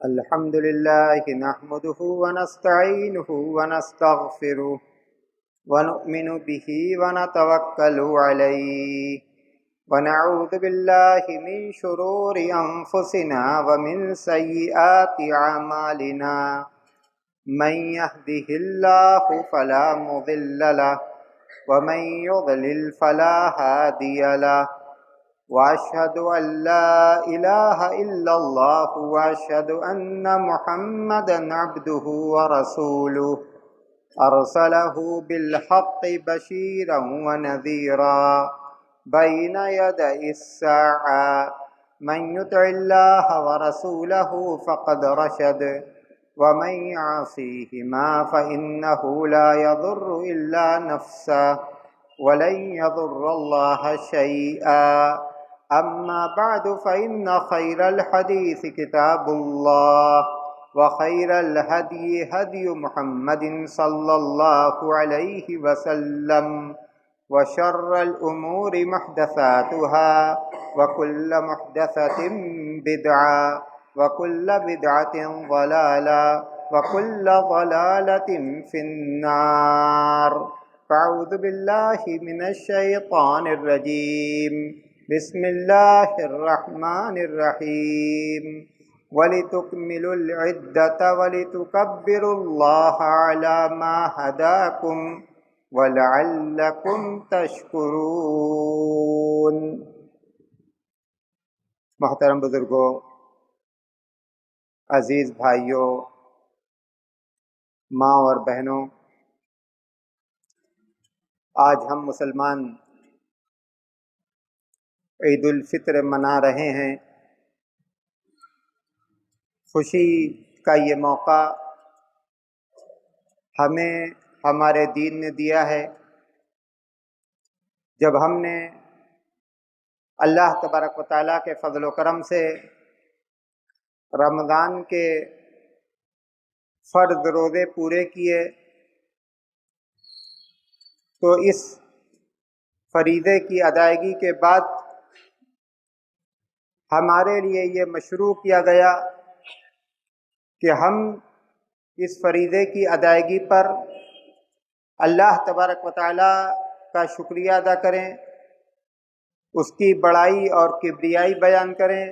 الحمد لله نحمده ونستعينه ونستغفره ونؤمن به ونتوكل عليه ونعوذ بالله من شرور أنفسنا ومن سيئات أعمالنا من يهده الله فلا مضل له ومن يضلل فلا هادي له وأشهد أن لا إله إلا الله وأشهد أن محمدا عبده ورسوله أرسله بالحق بشيرا ونذيرا بين يدي الساعة من يطع الله ورسوله فقد رشد ومن يعصيهما فإنه لا يضر إلا نفسه ولن يضر الله شيئا أما بعد فإن خير الحديث كتاب الله وخير الهدي هدي محمد صلى الله عليه وسلم وشر الأمور محدثاتها وكل محدثة بدعة وكل بدعة ضلالة وكل ضلالة في النار فأعوذ بالله من الشيطان الرجيم بسم الله الرحمن الرحيم ولتكملوا العدة ولتكبروا الله على ما هداكم ولعلكم تشكرون۔ محترم بزرگوں، عزیز بھائیوں، ماں اور بہنوں، آج ہم مسلمان عید الفطر منا رہے ہیں۔ خوشی کا یہ موقع ہمیں ہمارے دین نے دیا ہے۔ جب ہم نے اللہ تبارک و تعالیٰ کے فضل و کرم سے رمضان کے فرض روزے پورے کیے تو اس فریضے کی ادائیگی کے بعد ہمارے لیے یہ مشروع کیا گیا کہ ہم اس فریضے کی ادائیگی پر اللہ تبارک و تعالیٰ کا شکریہ ادا کریں، اس کی بڑائی اور کبریائی بیان کریں،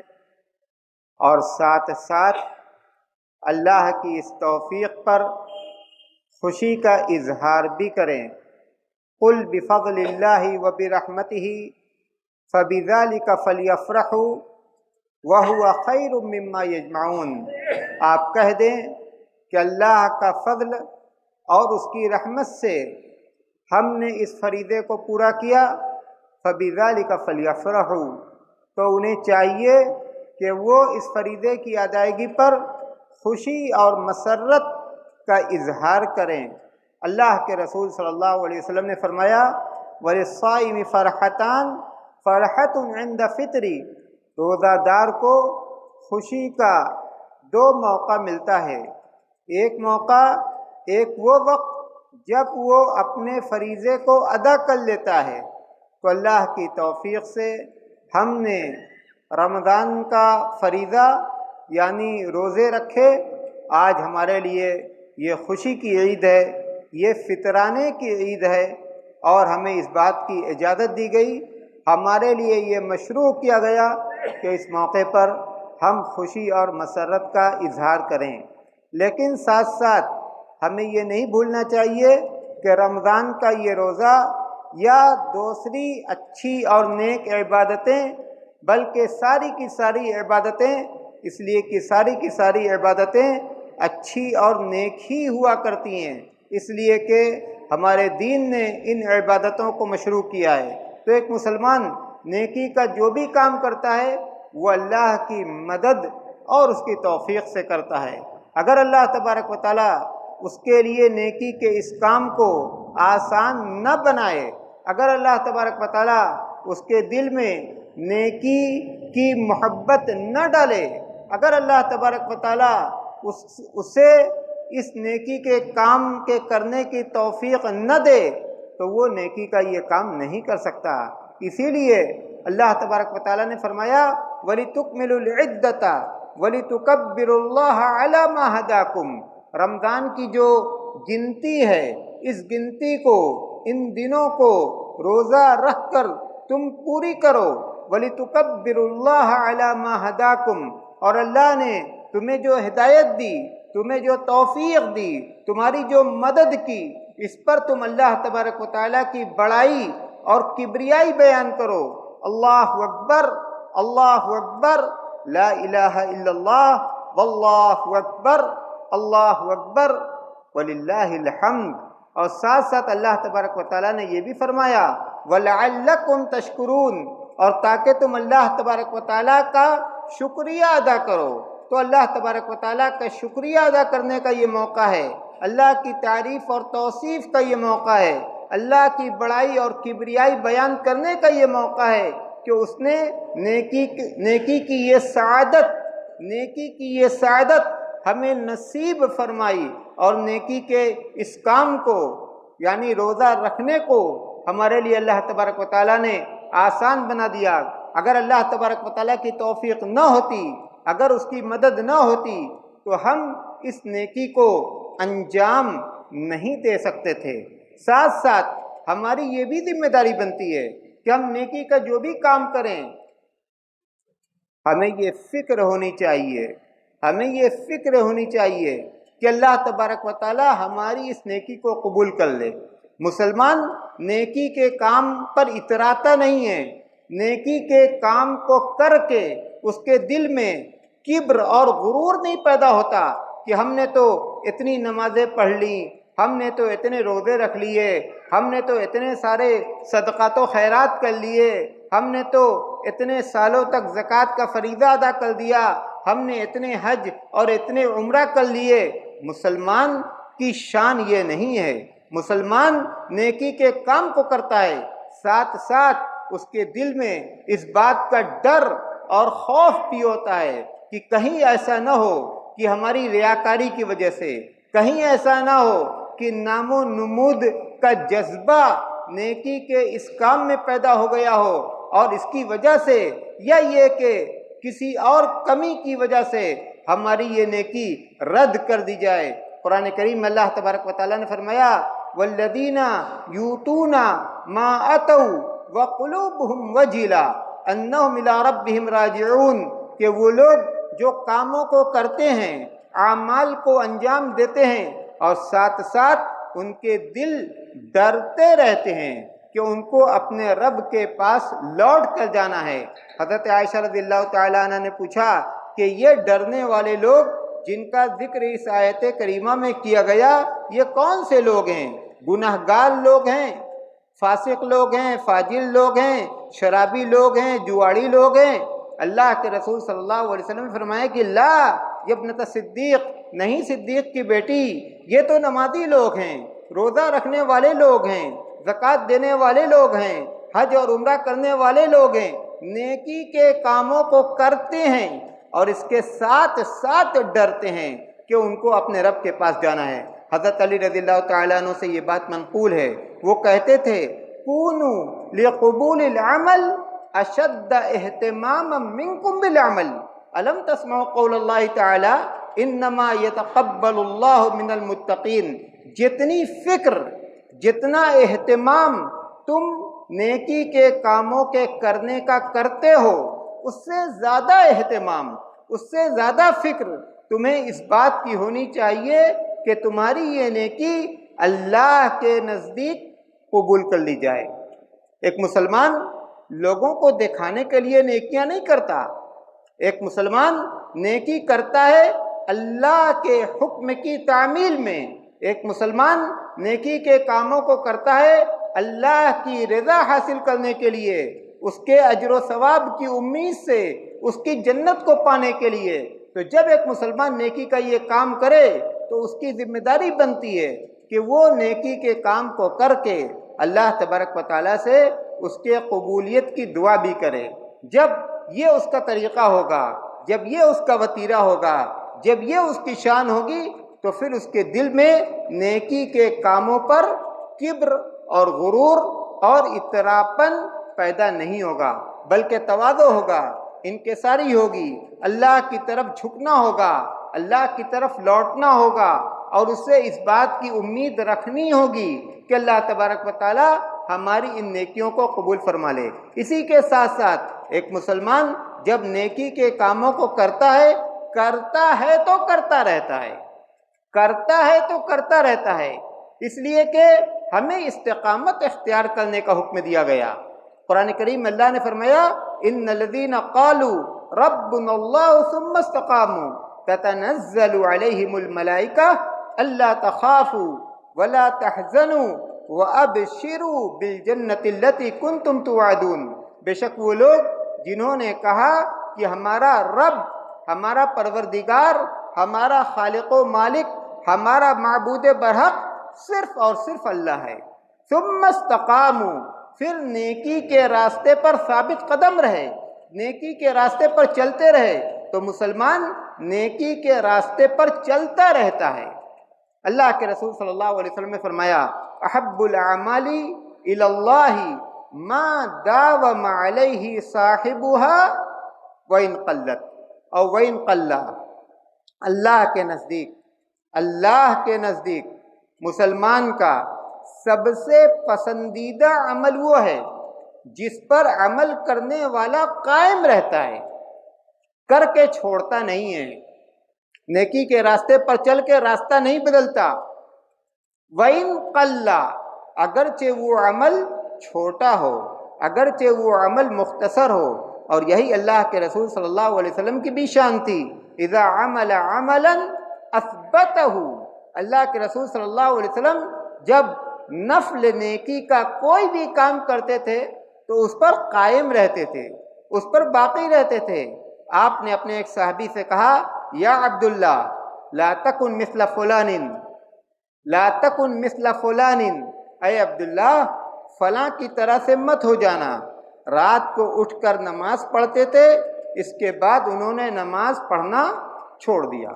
اور ساتھ ساتھ اللہ کی اس توفیق پر خوشی کا اظہار بھی کریں۔ قل بفضل اللہ وبرحمتہ فبذلک فلیفرحوا وہو خیر مما یجمعون۔ آپ کہہ دیں کہ اللہ کا فضل اور اس کی رحمت سے ہم نے اس فریضے کو پورا کیا، فبذلک فلیفرحوا، تو انہیں چاہیے کہ وہ اس فریضے کی ادائیگی پر خوشی اور مسرت کا اظہار کریں۔ اللہ کے رسول صلی اللہ علیہ وسلم نے فرمایا وَلِلصَّائِمِ فَرْحَتَانِ فَرْحَةٌ عِنْدَ فِطْرِ، روزہ دار کو خوشی کا دو موقع ملتا ہے۔ ایک موقع، ایک وہ وقت جب وہ اپنے فریضے کو ادا کر لیتا ہے، تو اللہ کی توفیق سے ہم نے رمضان کا فریضہ یعنی روزے رکھے۔ آج ہمارے لیے یہ خوشی کی عید ہے، یہ فطرانے کی عید ہے، اور ہمیں اس بات کی اجازت دی گئی، ہمارے لیے یہ مشروع کیا گیا کہ اس موقع پر ہم خوشی اور مسرت کا اظہار کریں۔ لیکن ساتھ ساتھ ہمیں یہ نہیں بھولنا چاہیے کہ رمضان کا یہ روزہ یا دوسری اچھی اور نیک عبادتیں، بلکہ ساری کی ساری عبادتیں، اس لیے کہ ساری کی ساری عبادتیں اچھی اور نیک ہی ہوا کرتی ہیں، اس لیے کہ ہمارے دین نے ان عبادتوں کو مشروع کیا ہے۔ تو ایک مسلمان نیکی کا جو بھی کام کرتا ہے وہ اللہ کی مدد اور اس کی توفیق سے کرتا ہے۔ اگر اللہ تبارک و تعالیٰ اس کے لیے نیکی کے اس کام کو آسان نہ بنائے، اگر اللہ تبارک و تعالیٰ اس کے دل میں نیکی کی محبت نہ ڈالے، اگر اللہ تبارک و تعالیٰ اسے اس نیکی کے کام کے کرنے کی توفیق نہ دے، تو وہ نیکی کا یہ کام نہیں کر سکتا۔ اسی لیے اللہ تبارک و تعالیٰ نے فرمایا وَلِتُكْمِلُوا الْعِدَّةَ، وَلِتُكَبِّرُوا اللَّهَ عَلَى مَا هَدَاكُمْ، رمضان کی جو گنتی ہے اس گنتی کو، ان دنوں کو روزہ رکھ کر تم پوری کرو۔ وَلِتُكَبِّرُوا اللَّهَ عَلَى مَا هَدَاكُمْ، اور اللہ نے تمہیں جو ہدایت دی، تمہیں جو توفیق دی، تمہاری جو مدد کی، اس پر تم اللہ تبارک و تعالیٰ کی بڑائی اور کبریائی بیان کرو۔ اللہ اکبر، اللہ اکبر، لا الہ الا اللہ، واللہ اکبر، اللہ اکبر، وللہ الحمد۔ اور ساتھ ساتھ اللہ تبارک و تعالیٰ نے یہ بھی فرمایا وَلَعَلَّكُمْ تَشْكُرُونَ، اور تاکہ تم اللہ تبارک و تعالیٰ کا شکریہ ادا کرو۔ تو اللہ تبارک و تعالیٰ کا شکریہ ادا کرنے کا یہ موقع ہے، اللہ کی تعریف اور توصیف کا یہ موقع ہے، اللہ کی بڑائی اور کبریائی بیان کرنے کا یہ موقع ہے کہ اس نے نیکی کی یہ سعادت ہمیں نصیب فرمائی، اور نیکی کے اس کام کو یعنی روزہ رکھنے کو ہمارے لیے اللہ تبارک و تعالیٰ نے آسان بنا دیا۔ اگر اللہ تبارک و تعالیٰ کی توفیق نہ ہوتی، اگر اس کی مدد نہ ہوتی، تو ہم اس نیکی کو انجام نہیں دے سکتے تھے۔ ساتھ ساتھ ہماری یہ بھی ذمہ داری بنتی ہے کہ ہم نیکی کا جو بھی کام کریں، ہمیں یہ فکر ہونی چاہیے کہ اللہ تبارک و تعالی ہماری اس نیکی کو قبول کر لے۔ مسلمان نیکی کے کام پر اتراتا نہیں ہے، نیکی کے کام کو کر کے اس کے دل میں کبر اور غرور نہیں پیدا ہوتا کہ ہم نے تو اتنی نمازیں پڑھ لیں، ہم نے تو اتنے روزے رکھ لیے، ہم نے تو اتنے سارے صدقات و خیرات کر لیے، ہم نے تو اتنے سالوں تک زکوٰۃ کا فریضہ ادا کر دیا، ہم نے اتنے حج اور اتنے عمرہ کر لیے۔ مسلمان کی شان یہ نہیں ہے۔ مسلمان نیکی کے کام کو کرتا ہے، ساتھ ساتھ اس کے دل میں اس بات کا ڈر اور خوف بھی ہوتا ہے کہ کہیں ایسا نہ ہو کہ ہماری ریاکاری کی وجہ سے، کہیں ایسا نہ ہو کہ نام و نمود کا جذبہ نیکی کے اس کام میں پیدا ہو گیا ہو، اور اس کی وجہ سے یا یہ کہ کسی اور کمی کی وجہ سے ہماری یہ نیکی رد کر دی جائے۔ قرآن کریم میں اللہ تبارک و تعالیٰ نے فرمایا والذین یؤتون ما اتوا وقلوبهم وجلہ انہم الی ربہم راجعون، کہ وہ لوگ جو کاموں کو کرتے ہیں، اعمال کو انجام دیتے ہیں، اور ساتھ ساتھ ان کے دل ڈرتے رہتے ہیں کہ ان کو اپنے رب کے پاس لوٹ کر جانا ہے۔ حضرت عائشہ رضی اللہ تعالیٰ عنہ نے پوچھا کہ یہ ڈرنے والے لوگ جن کا ذکر اس آیت کریمہ میں کیا گیا، یہ کون سے لوگ ہیں؟ گناہگار لوگ ہیں، فاسق لوگ ہیں، فاجر لوگ ہیں، شرابی لوگ ہیں، جواڑی لوگ ہیں؟ اللہ کے رسول صلی اللہ علیہ وسلم نے فرمایا کہ لا یہ ابنت صدیق، نہیں صدیق کی بیٹی، یہ تو نمازی لوگ ہیں، روزہ رکھنے والے لوگ ہیں، زکوٰۃ دینے والے لوگ ہیں، حج اور عمرہ کرنے والے لوگ ہیں، نیکی کے کاموں کو کرتے ہیں اور اس کے ساتھ ساتھ ڈرتے ہیں کہ ان کو اپنے رب کے پاس جانا ہے۔ حضرت علی رضی اللہ تعالیٰ عنہ سے یہ بات منقول ہے، وہ کہتے تھے کونوا لقبول العمل اشد اہتماما منکم بالعمل، الم تسمعوا قول اللہ تعالی انما یتقبل اللہ من المتقین۔ جتنی فکر، جتنا اہتمام تم نیکی کے کاموں کے کرنے کا کرتے ہو، اس سے زیادہ اہتمام، اس سے زیادہ فکر تمہیں اس بات کی ہونی چاہیے کہ تمہاری یہ نیکی اللہ کے نزدیک قبول کر لی جائے۔ ایک مسلمان لوگوں کو دکھانے کے لیے نیکیاں نہیں کرتا، ایک مسلمان نیکی کرتا ہے اللہ کے حکم کی تعمیل میں، ایک مسلمان نیکی کے کاموں کو کرتا ہے اللہ کی رضا حاصل کرنے کے لیے، اس کے اجر و ثواب کی امید سے، اس کی جنت کو پانے کے لیے۔ تو جب ایک مسلمان نیکی کا یہ کام کرے تو اس کی ذمہ داری بنتی ہے کہ وہ نیکی کے کام کو کر کے اللہ تبارک و تعالیٰ سے اس کے قبولیت کی دعا بھی کرے۔ جب یہ اس کا طریقہ ہوگا، جب یہ اس کا وتیرہ ہوگا، جب یہ اس کی شان ہوگی، تو پھر اس کے دل میں نیکی کے کاموں پر کبر اور غرور اور اطراپن پیدا نہیں ہوگا، بلکہ تواضع ہوگا، انکساری ہوگی، اللہ کی طرف جھکنا ہوگا، اللہ کی طرف لوٹنا ہوگا، اور اس سے اس بات کی امید رکھنی ہوگی کہ اللہ تبارک و تعالی ہماری ان نیکیوں کو قبول فرما لے۔ اسی کے ساتھ ساتھ ایک مسلمان جب نیکی کے کاموں کو کرتا ہے تو کرتا رہتا ہے، کرتا رہتا ہے، اس لیے کہ ہمیں استقامت اختیار کرنے کا حکم دیا گیا۔ قرآن کریم میں اللہ نے فرمایا ان الذین قالوا ربنا اللہ ثم استقاموا تتنزل علیہم الملائکہ الا تخافوا ولا تحزنوا وابشروا بالجنۃ التی کنتم توعدون۔ بے شک وہ لوگ جنہوں نے کہا کہ ہمارا رب، ہمارا پروردگار، ہمارا خالق و مالک، ہمارا معبود برحق صرف اور صرف اللہ ہے، ثم استقاموا، پھر نیکی کے راستے پر ثابت قدم رہے، نیکی کے راستے پر چلتے رہے، تو مسلمان نیکی کے راستے پر چلتا رہتا ہے۔ اللہ کے رسول صلی اللہ علیہ وسلم نے فرمایا احب الاعمال الی اللہ ما داوم علیہ صاحبها وان قلت او وان قل۔ اللہ کے نزدیک مسلمان کا سب سے پسندیدہ عمل وہ ہے جس پر عمل کرنے والا قائم رہتا ہے، کر کے چھوڑتا نہیں ہے، نیکی کے راستے پر چل کے راستہ نہیں بدلتا۔ وَإِن قَلَّ، اگرچہ وہ عمل چھوٹا ہو، اگرچہ وہ عمل مختصر ہو، اور یہی اللہ کے رسول صلی اللہ علیہ وسلم کی بھی شان تھی، اذا عمل عملا اثبتہ، اللہ کے رسول صلی اللہ علیہ وسلم جب نفل نیکی کا کوئی بھی کام کرتے تھے تو اس پر قائم رہتے تھے، اس پر باقی رہتے تھے۔ آپ نے اپنے ایک صحابی سے کہا یا عبداللہ لا تکن مثل فلان، لا تکن مثل فلان، اے عبداللہ فلاں کی طرح سے مت ہو جانا۔ رات کو اٹھ کر نماز پڑھتے تھے، اس کے بعد انہوں نے نماز پڑھنا چھوڑ دیا۔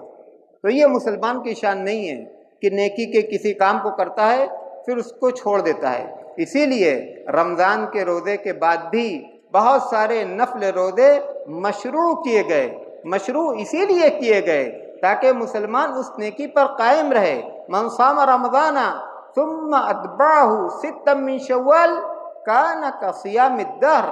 تو یہ مسلمان کی شان نہیں ہے کہ نیکی کے کسی کام کو کرتا ہے پھر اس کو چھوڑ دیتا ہے۔ اسی لیے رمضان کے روزے کے بعد بھی بہت سارے نفل روزے مشروع کیے گئے، مشروع اسی لیے کیے گئے تاکہ مسلمان اس نیکی پر قائم رہے۔ من صام رمضان ثم اتبعہ ستا من شوال کان کصیام الدہر،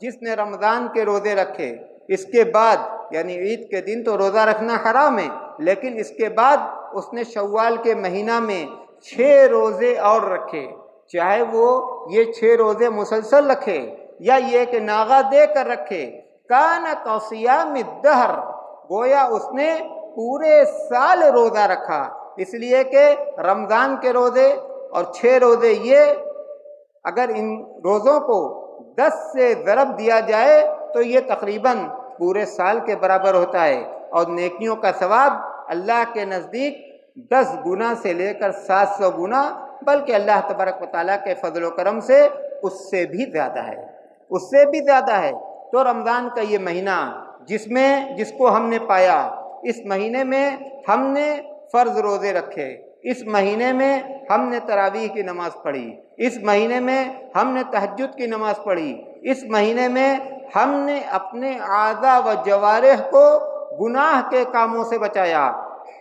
جس نے رمضان کے روزے رکھے اس کے بعد، یعنی عید کے دن تو روزہ رکھنا حرام ہے، لیکن اس کے بعد اس نے شوال کے مہینہ میں 6 روزے اور رکھے، چاہے وہ یہ 6 روزے مسلسل رکھے یا یہ کہ ناغہ دے کر رکھے، کان کصیام الدہر، گویا اس نے پورے سال روزہ رکھا۔ اس لیے کہ رمضان کے روزے اور 6 روزے، یہ اگر ان روزوں کو 10 سے ضرب دیا جائے تو یہ تقریباً پورے سال کے برابر ہوتا ہے، اور نیکیوں کا ثواب اللہ کے نزدیک 10 گنا سے لے کر 700 گنا، بلکہ اللہ تبارک و تعالیٰ کے فضل و کرم سے اس سے بھی زیادہ ہے، اس سے بھی زیادہ ہے۔ تو رمضان کا یہ مہینہ جس کو ہم نے پایا، اس مہینے میں ہم نے فرض روزے رکھے، اس مہینے میں ہم نے تراویح کی نماز پڑھی، اس مہینے میں ہم نے تہجد کی نماز پڑھی، اس مہینے میں ہم نے اپنے اعضاء و جوارح کو گناہ کے کاموں سے بچایا،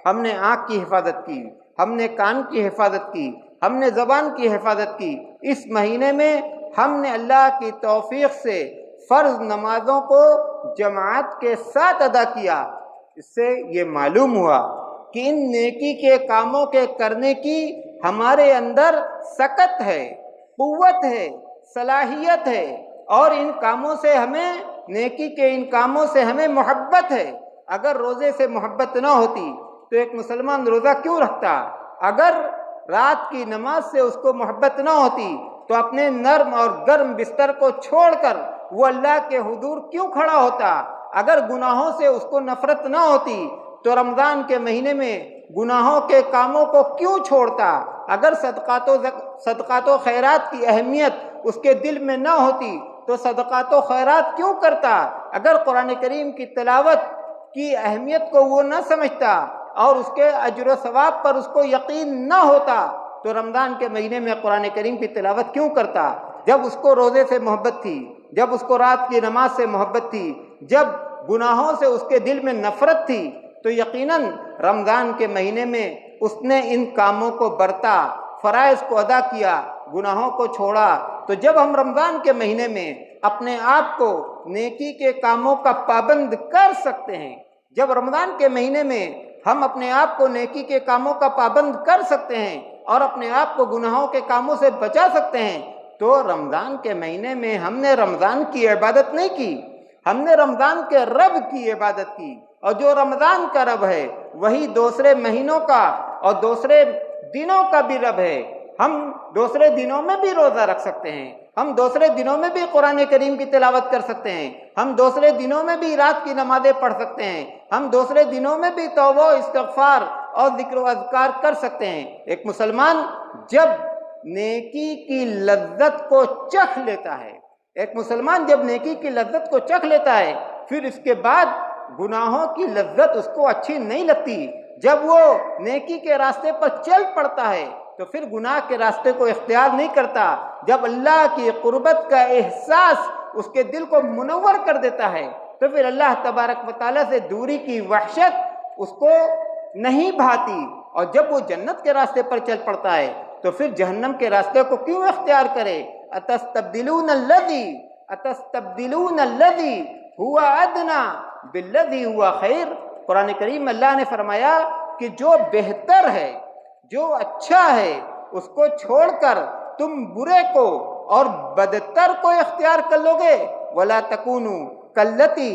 ہم نے آنکھ کی حفاظت کی، ہم نے کان کی حفاظت کی، ہم نے زبان کی حفاظت کی۔ اس مہینے میں ہم نے اللہ کی توفیق سے فرض نمازوں کو جماعت کے ساتھ ادا کیا۔ اس سے یہ معلوم ہوا کہ ان نیکی کے کاموں کے کرنے کی ہمارے اندر سکت ہے، قوت ہے، صلاحیت ہے، اور ان کاموں سے ہمیں، نیکی کے ان کاموں سے ہمیں محبت ہے۔ اگر روزے سے محبت نہ ہوتی تو ایک مسلمان روزہ کیوں رکھتا؟ اگر رات کی نماز سے اس کو محبت نہ ہوتی تو اپنے نرم اور گرم بستر کو چھوڑ کر وہ اللہ کے حضور کیوں کھڑا ہوتا؟ اگر گناہوں سے اس کو نفرت نہ ہوتی تو رمضان کے مہینے میں گناہوں کے کاموں کو کیوں چھوڑتا؟ اگر صدقات و خیرات کی اہمیت اس کے دل میں نہ ہوتی تو صدقات و خیرات کیوں کرتا؟ اگر قرآن کریم کی تلاوت کی اہمیت کو وہ نہ سمجھتا اور اس کے اجر و ثواب پر اس کو یقین نہ ہوتا تو رمضان کے مہینے میں قرآن کریم کی تلاوت کیوں کرتا؟ جب اس کو روزے سے محبت تھی، جب اس کو رات کی نماز سے محبت تھی، جب گناہوں سے اس کے دل میں نفرت تھی تو یقیناً رمضان کے مہینے میں اس نے ان کاموں کو برتا، فرائض کو ادا کیا، گناہوں کو چھوڑا۔ تو جب ہم رمضان کے مہینے میں اپنے آپ کو نیکی کے کاموں کا پابند کر سکتے ہیں، جب رمضان کے مہینے میں ہم اپنے آپ کو نیکی کے کاموں کا پابند کر سکتے ہیں اور اپنے آپ کو گناہوں کے کاموں سے بچا سکتے ہیں، تو رمضان کے مہینے میں ہم نے رمضان کی عبادت نہیں کی، ہم نے رمضان کے رب کی عبادت کی۔ اور جو رمضان کا رب ہے وہی دوسرے مہینوں کا اور دوسرے دنوں کا بھی رب ہے۔ ہم دوسرے دنوں میں بھی روزہ رکھ سکتے ہیں، ہم دوسرے دنوں میں بھی قرآن کریم کی تلاوت کر سکتے ہیں، ہم دوسرے دنوں میں بھی رات کی نمازیں پڑھ سکتے ہیں، ہم دوسرے دنوں میں بھی توبہ و استغفار اور ذکر و اذکار کر سکتے ہیں۔ ایک مسلمان جب نیکی کی لذت کو چکھ لیتا ہے، ایک مسلمان جب نیکی کی لذت کو چکھ لیتا ہے، پھر اس کے بعد گناہوں کی لذت اس کو اچھی نہیں لگتی۔ جب وہ نیکی کے راستے پر چل پڑتا ہے تو پھر گناہ کے راستے کو اختیار نہیں کرتا۔ جب اللہ کی قربت کا احساس اس کے دل کو منور کر دیتا ہے تو پھر اللہ تبارک و تعالیٰ سے دوری کی وحشت اس کو نہیں بھاتی، اور جب وہ جنت کے راستے پر چل پڑتا ہے تو پھر جہنم کے راستے کو کیوں اختیار کرے؟ اتستبدلون الذی هو ادنی بالذی هو خیر۔ قرآن کریم میں اللہ نے فرمایا کہ جو بہتر ہے، جو اچھا ہے، اس کو چھوڑ کر تم برے کو اور بدتر کو اختیار کر لو گے۔ وَلَا تَكُونُوا كَالَّتِي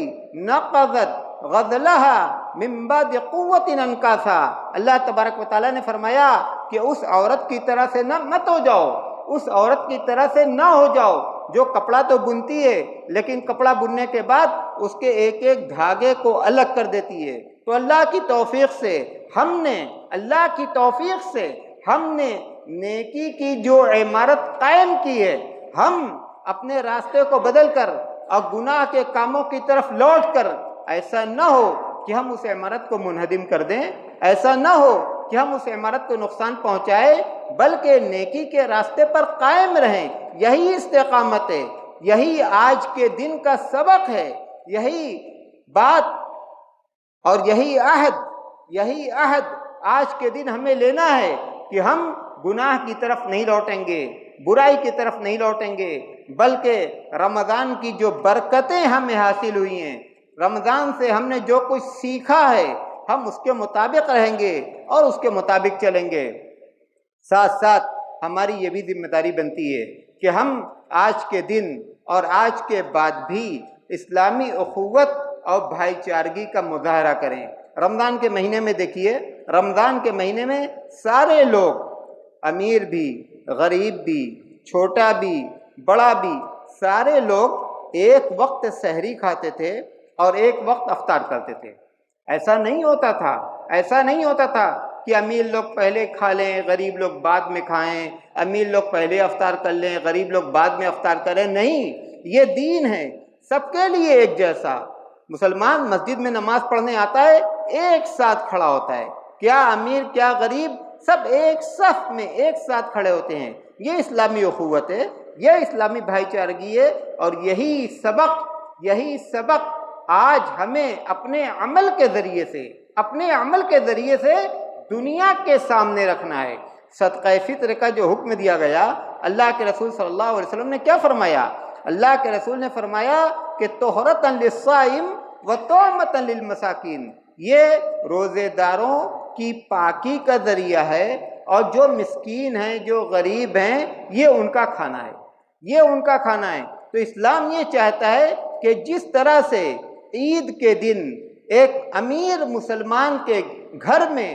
نَقَضَتْ غَزْلَهَا مِن بَعْدِ قُوَّةٍ أَنْكَاثًا۔ اللہ تبارک و تعالیٰ نے فرمایا کہ اس عورت کی طرح سے مت ہو جاؤ، اس عورت کی طرح سے نہ ہو جاؤ جو کپڑا تو بنتی ہے لیکن کپڑا بننے کے بعد اس کے ایک ایک دھاگے کو الگ کر دیتی ہے۔ تو اللہ کی توفیق سے ہم نے نیکی کی جو عمارت قائم کی ہے، ہم اپنے راستے کو بدل کر اور گناہ کے کاموں کی طرف لوٹ کر، ایسا نہ ہو کہ ہم اس عمارت کو منہدم کر دیں، ایسا نہ ہو کہ ہم اس عمارت کو نقصان پہنچائے، بلکہ نیکی کے راستے پر قائم رہیں۔ یہی استقامت ہے، یہی آج کے دن کا سبق ہے، یہی بات اور یہی عہد آج کے دن ہمیں لینا ہے کہ ہم گناہ کی طرف نہیں لوٹیں گے، برائی کی طرف نہیں لوٹیں گے، بلکہ رمضان کی جو برکتیں ہمیں حاصل ہوئی ہیں، رمضان سے ہم نے جو کچھ سیکھا ہے، ہم اس کے مطابق رہیں گے اور اس کے مطابق چلیں گے۔ ساتھ ساتھ ہماری یہ بھی ذمہ داری بنتی ہے کہ ہم آج کے دن اور آج کے بعد بھی اسلامی اخوت اور بھائی چارگی کا مظاہرہ کریں۔ رمضان کے مہینے میں دیکھیے، رمضان کے مہینے میں سارے لوگ، امیر بھی، غریب بھی، چھوٹا بھی، بڑا بھی، سارے لوگ ایک وقت سحری کھاتے تھے اور ایک وقت افطار کرتے تھے۔ ایسا نہیں ہوتا تھا کہ امیر لوگ پہلے کھا لیں، غریب لوگ بعد میں کھائیں، امیر لوگ پہلے افطار کر لیں، غریب لوگ بعد میں افطار کریں۔ نہیں، یہ دین ہے، سب کے لیے ایک جیسا۔ مسلمان مسجد میں نماز پڑھنے آتا ہے، ایک ساتھ کھڑا ہوتا ہے، کیا امیر کیا غریب، سب ایک صف میں ایک ساتھ کھڑے ہوتے ہیں۔ یہ اسلامی اخوت ہے، یہ اسلامی بھائی چارگی ہے، اور یہی سبق آج ہمیں اپنے عمل کے ذریعے سے دنیا کے سامنے رکھنا ہے۔ صدقہ فطر کا جو حکم دیا گیا، اللہ کے رسول صلی اللہ علیہ وسلم نے کیا فرمایا؟ اللہ کے رسول نے فرمایا کہ طہرۃ للصائم و طعمۃ للمساکین، یہ روزے داروں کی پاکی کا ذریعہ ہے، اور جو مسکین ہیں، جو غریب ہیں، یہ ان کا کھانا ہے۔ تو اسلام یہ چاہتا ہے کہ جس طرح سے عید کے دن ایک امیر مسلمان کے گھر میں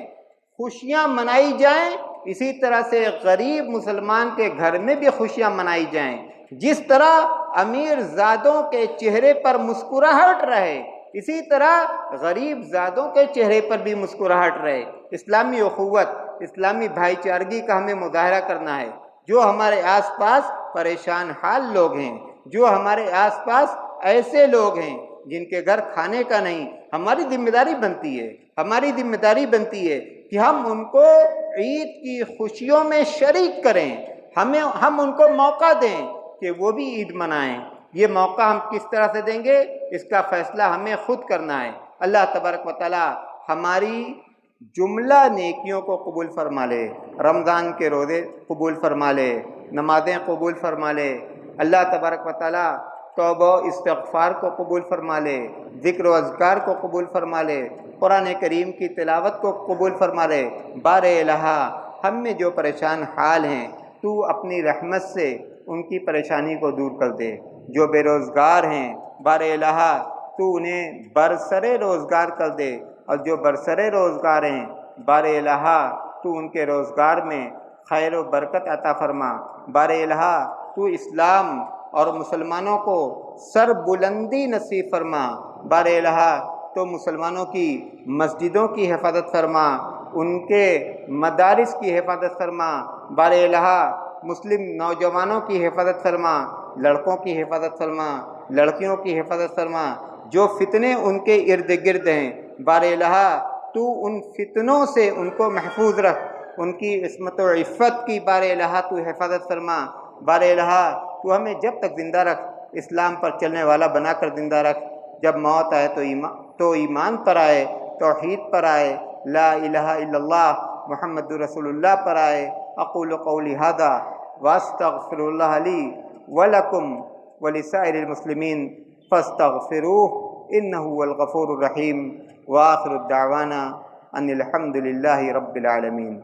خوشیاں منائی جائیں، اسی طرح سے غریب مسلمان کے گھر میں بھی خوشیاں منائی جائیں۔ جس طرح امیر زادوں کے چہرے پر مسکراہٹ رہے، اسی طرح غریب زادوں کے چہرے پر بھی مسکراہٹ رہے۔ اسلامی اخوت، اسلامی بھائی چارگی کا ہمیں مظاہرہ کرنا ہے۔ جو ہمارے آس پاس پریشان حال لوگ ہیں، جو ہمارے آس پاس ایسے لوگ ہیں جن کے گھر کھانے کا نہیں، ہماری ذمہ داری بنتی ہے کہ ہم ان کو عید کی خوشیوں میں شریک کریں، ہم ان کو موقع دیں کہ وہ بھی عید منائیں، یہ موقع ہم کس طرح سے دیں گے، اس کا فیصلہ ہمیں خود کرنا ہے۔ اللہ تبارک و تعالی ہماری جملہ نیکیوں کو قبول فرما لے، رمضان کے روزے قبول فرما لے، نمازیں قبول فرما لے، اللہ تبارک و تعالی توبہ و استغفار کو قبول فرما لے، ذکر و اذکار کو قبول فرما لے، قرآن کریم کی تلاوت کو قبول فرما لے۔ بار الہا ہم میں جو پریشان حال ہیں تو اپنی رحمت سے ان کی پریشانی کو دور کر دے۔ جو بے روزگار ہیں بار الہا تو انہیں برسر روزگار کر دے، اور جو برسر روزگار ہیں بار الہا تو ان کے روزگار میں خیر و برکت عطا فرما۔ بار الہا تو اسلام اور مسلمانوں کو سر بلندی نصیب فرما۔ بار الہا تو مسلمانوں کی مسجدوں کی حفاظت فرما، ان کے مدارس کی حفاظت فرما۔ بار الہا مسلم نوجوانوں کی حفاظت فرما، لڑکوں کی حفاظت فرما، لڑکیوں کی حفاظت فرما۔ جو فتنے ان کے ارد گرد ہیں بار الہا تو ان فتنوں سے ان کو محفوظ رکھ، ان کی عصمت و عفت کی بار الہا تو حفاظت فرما۔ بار الہا تو ہمیں جب تک زندہ رکھ، اسلام پر چلنے والا بنا کر زندہ رکھ۔ جب موت آئے تو ایمان پر آئے، توحید پر آئے، لا الہ الا اللہ محمد رسول اللہ پر آئے۔ اقول قولی ھذا واستغفر اللہ لی ولکم ولسائر المسلمین فاستغفروہ انہ هو الغفور الرحیم، وآخر الدعوانا ان الحمد للہ رب العالمین۔